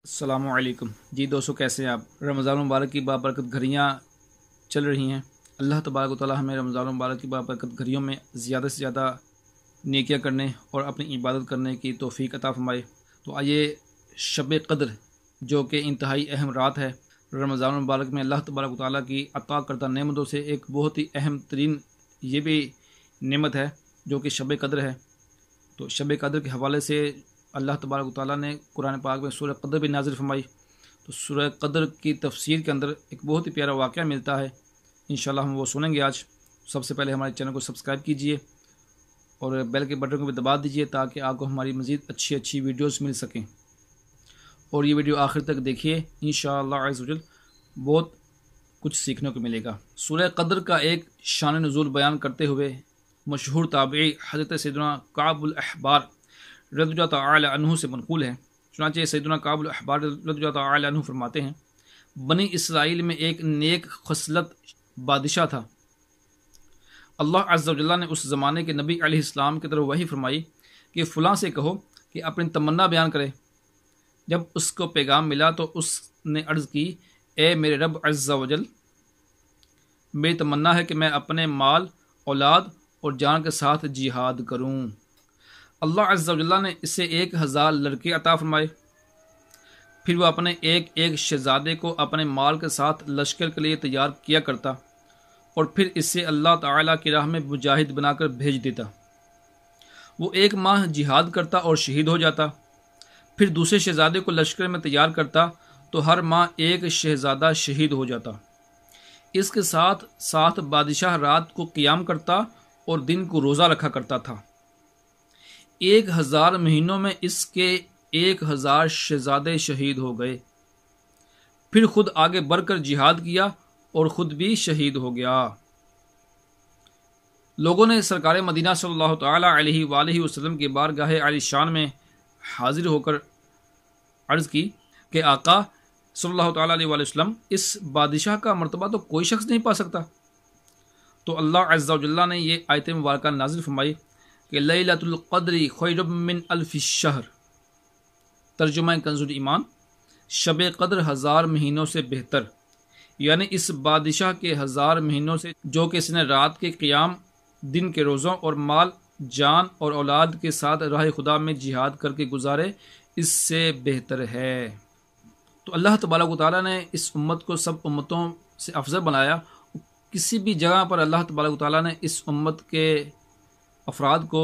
السلام علیکم جی دوستو، کیسے ہیں آپ؟ رمضان المبارک کی بابرکت گھڑیاں چل رہی ہیں۔ اللہ تبارک و تعالی ہمیں رمضان المبارک کی بابرکت گھڑیوں میں زیادہ سے زیادہ نیکیاں کرنے اور اپنی عبادت کرنے کی توفیق عطا فرمائے۔ تو آئیے شب قدر، جو کہ انتہائی اہم رات ہے رمضان المبارک میں، اللہ تبارک و تعالی کی عطا کردہ نعمتوں سے ایک بہت ہی اہم ترین یہ بھی نعمت ہے جو کہ شب قدر ہے۔ تو شب قدر کے حوالے سے اللہ تبارک و تعالیٰ نے قرآن پاک میں سورہ قدر بھی نازل فرمائی۔ تو سورہ قدر کی تفسیر کے اندر ایک بہت ہی پیارا واقعہ ملتا ہے، انشاءاللہ ہم وہ سنیں گے آج۔ سب سے پہلے ہمارے چینل کو سبسکرائب کیجئے اور بیل کے بٹن کو بھی دبا دیجئے تاکہ آپ کو ہماری مزید اچھی ویڈیوز مل سکیں، اور یہ ویڈیو آخر تک دیکھیے، انشاءاللہ عز و جل بہت کچھ سیکھنے کو ملے گا۔ سورہ قدر کا ایک شان نزول بیان کرتے ہوئے مشہور تابعی حضرت سیدنا کعب الاحبار رضی اللہ تعالی عنہ سے منقول ہے۔ چنانچہ سیدنا کعب الاحبار رضی اللہ تعالی عنہ فرماتے ہیں، بنی اسرائیل میں ایک نیک خصلت بادشاہ تھا۔ اللہ عز و جل نے اس زمانے کے نبی علیہ السلام کی طرف وحی فرمائی کہ فلاں سے کہو کہ اپنی تمنا بیان کرے۔ جب اس کو پیغام ملا تو اس نے عرض کی، اے میرے رب عز و جل، میری تمنا ہے کہ میں اپنے مال، اولاد اور جان کے ساتھ جہاد کروں۔ اللہ عز و جل نے اسے 1000 لڑکے عطا فرمائے۔ پھر وہ اپنے ایک شہزادے کو اپنے مال کے ساتھ لشکر کے لیے تیار کیا کرتا اور پھر اسے اللہ تعالیٰ کی راہ میں مجاہد بنا کر بھیج دیتا۔ وہ 1 ماہ جہاد کرتا اور شہید ہو جاتا۔ پھر دوسرے شہزادے کو لشکر میں تیار کرتا تو ہر ماہ 1 شہزادہ شہید ہو جاتا۔ اس کے ساتھ ساتھ بادشاہ رات کو قیام کرتا اور دن کو روزہ رکھا کرتا تھا۔ 1000 مہینوں میں اس کے 1000 شہزادے شہید ہو گئے۔ پھر خود آگے بڑھ کر جہاد کیا اور خود بھی شہید ہو گیا۔ لوگوں نے سرکار مدینہ صلی اللہ تعالی علیہ وآلہ وسلم کی بارگاہ عالی شان میں حاضر ہو کر عرض کی کہ آقا صلی اللہ تعالی علیہ وآلہ وسلم، اس بادشاہ کا مرتبہ تو کوئی شخص نہیں پا سکتا۔ تو اللہ عز و جل نے یہ آیت مبارکہ نازل فرمائی کہ لیلۃ القدر خیر من الف شہر۔ ترجمہ کنز ایمان، شب قدر 1000 مہینوں سے بہتر، یعنی اس بادشاہ کے 1000 مہینوں سے جو کہ اس نے رات کے قیام، دن کے روزوں اور مال، جان اور اولاد کے ساتھ راہ خدا میں جہاد کر کے گزارے، اس سے بہتر ہے۔ تو اللہ تبارک و تعالیٰ نے اس امت کو سب امتوں سے افضل بنایا۔ کسی بھی جگہ پر اللہ تبارک و تعالیٰ نے اس امت کے افراد کو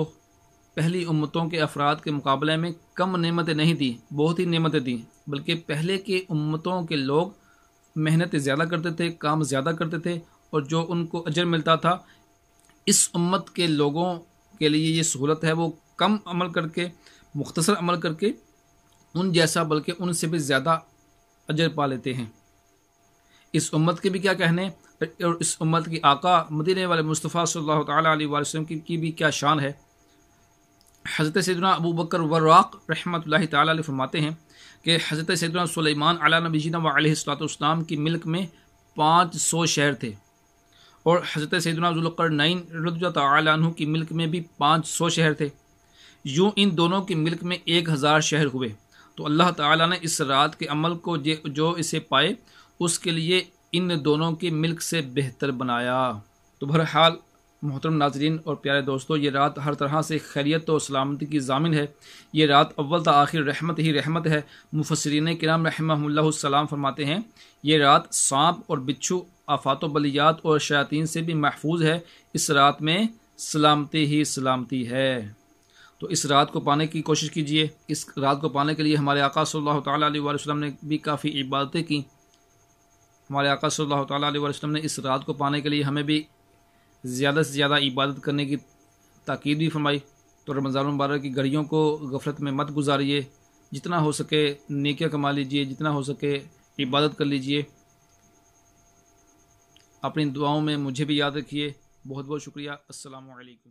پہلی امتوں کے افراد کے مقابلے میں کم نعمتیں نہیں دیں، بہت ہی نعمتیں دیں، بلکہ پہلے کے امتوں کے لوگ محنت زیادہ کرتے تھے، کام زیادہ کرتے تھے، اور جو ان کو اجر ملتا تھا، اس امت کے لوگوں کے لیے یہ سہولت ہے، وہ کم عمل کر کے، مختصر عمل کر کے ان جیسا بلکہ ان سے بھی زیادہ اجر پا لیتے ہیں۔ اس امت کے بھی کیا کہنے، اور اس امت کی آقا مدینے والے مصطفیٰ صلی اللہ تعالیٰ علیہ وآلہ وسلم کی بھی کیا شان ہے۔ حضرت سیدنا ابو بکر وراق رحمۃ اللہ تعالیٰ علیہ فرماتے ہیں کہ حضرت سیدنا سلیمان علیہ نبینا وعلیہ الصلوۃ والسلام کی ملک میں 500 شہر تھے، اور حضرت سیدنا ذوالقرنین رضی اللہ تعالیٰ عنہ کی ملک میں بھی 500 شہر تھے۔ یوں ان دونوں کی ملک میں 1000 شہر ہوئے۔ تو اللہ تعالیٰ نے اس رات کے عمل کو جو اسے پائے، اس کے لیے ان دونوں کی ملک سے بہتر بنایا۔ تو بہرحال محترم ناظرین اور پیارے دوستو، یہ رات ہر طرح سے خیریت و سلامتی کی ضامن ہے۔ یہ رات اول تا آخر رحمت ہی رحمت ہے۔ مفسرین کرام رحمہم اللہ السلام فرماتے ہیں، یہ رات سانپ اور بچھو، آفات و بلیات اور شیاطین سے بھی محفوظ ہے۔ اس رات میں سلامتی ہی سلامتی ہے۔ تو اس رات کو پانے کی کوشش کیجئے۔ اس رات کو پانے کے لیے ہمارے آقا صلی اللہ تعالیٰ علیہ وآلہ وسلم نے بھی کافی عبادتیں کی۔ ہمارے آقا صلی اللہ تعالیٰ علیہ وسلم نے اس رات کو پانے کے لیے ہمیں بھی زیادہ سے زیادہ عبادت کرنے کی تاکید بھی فرمائی۔ تو رمضان المبارک کی گھڑیوں کو غفلت میں مت گزاریے، جتنا ہو سکے نیکیاں کما لیجئے، جتنا ہو سکے عبادت کر لیجئے۔ اپنی دعاؤں میں مجھے بھی یاد رکھیے۔ بہت بہت شکریہ۔ السلام علیکم۔